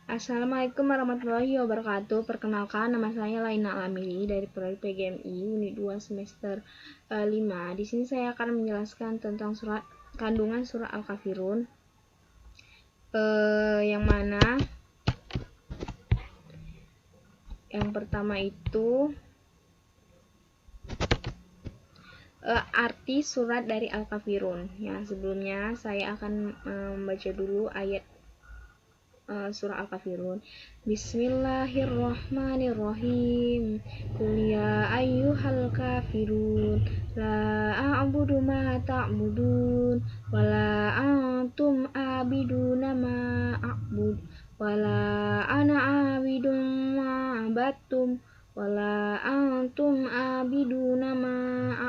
Assalamualaikum warahmatullahi wabarakatuh. Perkenalkan, nama saya Laina Alamili dari Prodi PGMI Unit 2 semester 5. Di sini saya akan menjelaskan tentang kandungan surah Al-Kafirun. Yang mana yang pertama itu arti surat dari Al-Kafirun. Ya, sebelumnya saya akan membaca dulu ayat surah Al-Kafirun. Bismillahirrahmanirrahim. Qul ya ayyuhal kafirun la a'budu ma ta'budun wa la antum abiduna ma a'bud wa la ana abidun ma abattum wala antum abiduna ma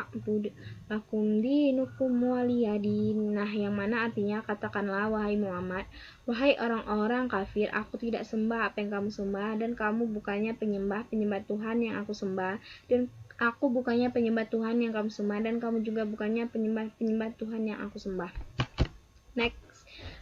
a'bud lakum dinukum waliyadin. Nah, yang mana artinya, katakanlah wahai Muhammad, wahai orang-orang kafir, aku tidak sembah apa yang kamu sembah, dan kamu bukannya penyembah Tuhan yang aku sembah, dan aku bukannya penyembah Tuhan yang kamu sembah, dan kamu juga bukannya penyembah Tuhan yang aku sembah. Next.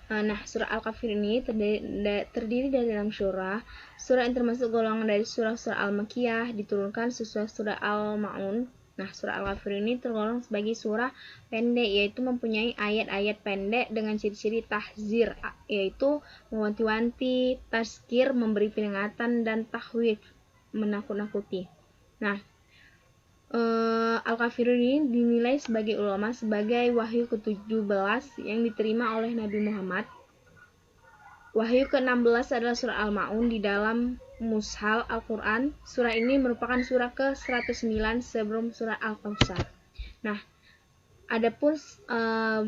Nah, surah Al-Kafir ini terdiri dari 6 surah. Surah yang termasuk golongan dari surah-surah Al-Makkiyah, diturunkan sesuai surah Al-Ma'un. Nah, surah Al-Kafir ini tergolong sebagai surah pendek, yaitu mempunyai ayat-ayat pendek dengan ciri-ciri tahzir, yaitu mewanti-wanti, tazkir, memberi peringatan, dan tahwif, menakut-nakuti. Nah, Al-Kafirun ini dinilai sebagai ulama sebagai wahyu ke-17 yang diterima oleh Nabi Muhammad. Wahyu ke-16 adalah surah Al-Ma'un di dalam Mushaf Al-Quran. Surah ini merupakan surah ke-109 sebelum surah Al-Kautsar. Nah, adapun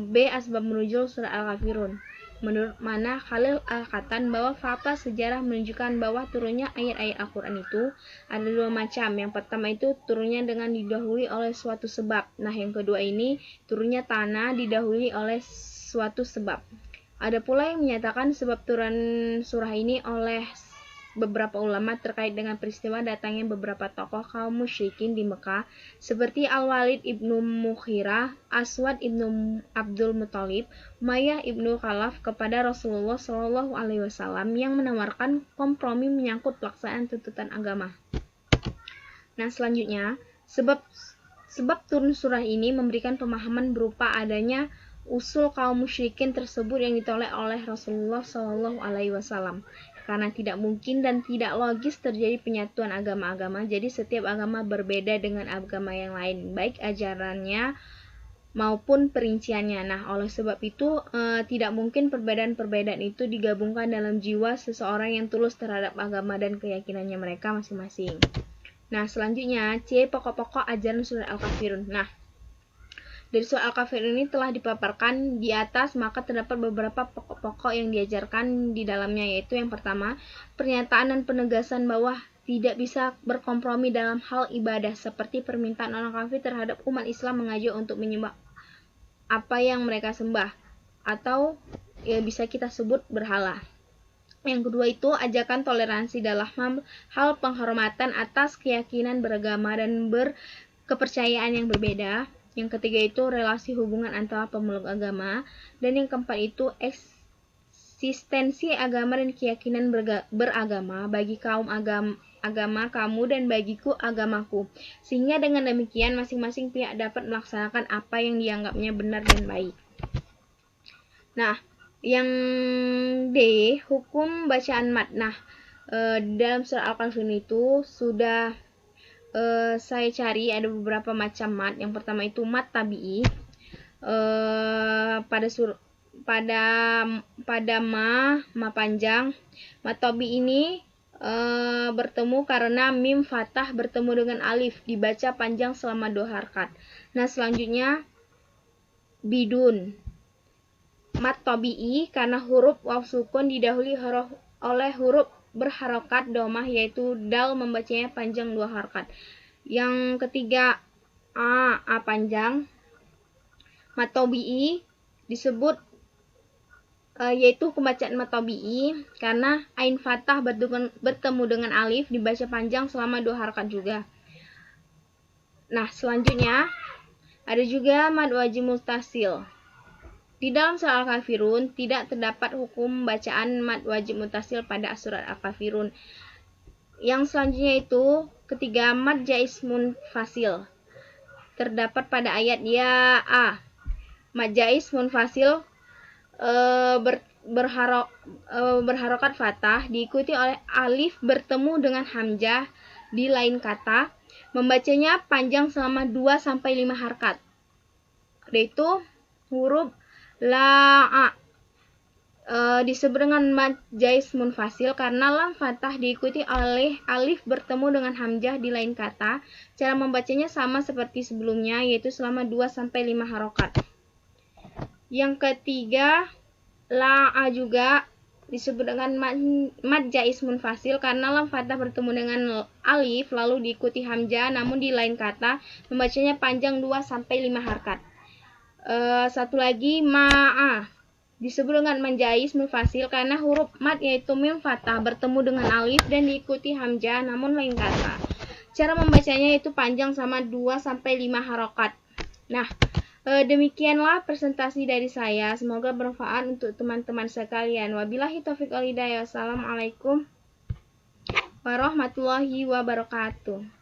B. Asbab nuzul surah Al-Kafirun. Menurut mana Khalil Al-Qatan bahwa fakta sejarah menunjukkan bahwa turunnya ayat-ayat Al-Quran itu ada dua macam. Yang pertama itu turunnya dengan didahului oleh suatu sebab. Nah, yang kedua ini turunnya tanah didahului oleh suatu sebab. Ada pula yang menyatakan sebab turun surah ini oleh beberapa ulama terkait dengan peristiwa datangnya beberapa tokoh kaum musyrikin di Mekah seperti Al-Walid ibnu Mughirah, Aswad ibnu Abdul Muthalib, Umayyah ibnu Khalaf kepada Rasulullah Shallallahu Alaihi Wasallam yang menawarkan kompromi menyangkut pelaksanaan tuntutan agama. Nah, selanjutnya sebab turun surah ini memberikan pemahaman berupa adanya usul kaum musyrikin tersebut yang ditolak oleh Rasulullah Shallallahu Alaihi Wasallam. Karena tidak mungkin dan tidak logis terjadi penyatuan agama-agama, jadi setiap agama berbeda dengan agama yang lain, baik ajarannya maupun perinciannya. Nah, oleh sebab itu tidak mungkin perbedaan-perbedaan itu digabungkan dalam jiwa seseorang yang tulus terhadap agama dan keyakinannya mereka masing-masing. Nah, selanjutnya C. Pokok-pokok ajaran surah Al-Kafirun. Nah, dari surah Al-Kafir ini telah dipaparkan di atas, maka terdapat beberapa pokok-pokok yang diajarkan di dalamnya, yaitu yang pertama, pernyataan dan penegasan bahwa tidak bisa berkompromi dalam hal ibadah, seperti permintaan orang kafir terhadap umat Islam mengajak untuk menyembah apa yang mereka sembah, atau yang bisa kita sebut berhala. Yang kedua itu ajakan toleransi dalam hal penghormatan atas keyakinan beragama dan berkepercayaan yang berbeda. Yang ketiga itu relasi hubungan antara pemeluk agama. Dan yang keempat itu eksistensi agama dan keyakinan beragama bagi kaum agama kamu dan bagiku agamaku. Sehingga dengan demikian masing-masing pihak dapat melaksanakan apa yang dianggapnya benar dan baik. Nah, yang D, hukum bacaan mat. Nah, dalam surah Al-Kafirun itu sudah saya cari ada beberapa macam mat. Yang pertama itu mat tabi'i. Pada ma panjang. Mat tabi'i ini bertemu karena mim fathah bertemu dengan alif, dibaca panjang selama 2 harakat. Nah, selanjutnya bidun. Mat tabi'i karena huruf waw sukun didahului oleh huruf berharokat domah, yaitu dal, membacanya panjang 2 harakat. Yang ketiga a panjang. Mat tabi'i disebut yaitu pembacaan mat tabi'i karena ain fathah bertemu dengan alif, dibaca panjang selama 2 harakat juga. Nah, selanjutnya ada juga mad wajib mustasil. Di dalam surat Al-Kafirun tidak terdapat hukum bacaan mad wajib mutasil pada surat Al-Kafirun. Yang selanjutnya itu ketiga, mad jaiz munfasil. Terdapat pada ayat ya a. Mad jaiz munfasil berharokat fathah diikuti oleh alif bertemu dengan hamzah di lain kata, membacanya panjang selama 2-5 harkat, yaitu huruf la disebut dengan mad jaiz munfasil karena lam fathah diikuti oleh alif bertemu dengan hamzah di lain kata. Cara membacanya sama seperti sebelumnya, yaitu selama 2-5 harokat. Yang ketiga, la juga disebut dengan mad jaiz munfasil karena lam fathah bertemu dengan alif lalu diikuti hamzah namun di lain kata, membacanya panjang 2-5 harkat. Satu lagi, ma'a disebut dengan mad jaiz munfasil karena huruf mad yaitu mim fathah bertemu dengan alif dan diikuti hamzah namun lain kata. Cara membacanya itu panjang sama 2-5 harokat. Nah, demikianlah presentasi dari saya. Semoga bermanfaat untuk teman-teman sekalian. Wabillahi taufiq wal hidayah. Wassalamualaikum warahmatullahi wabarakatuh.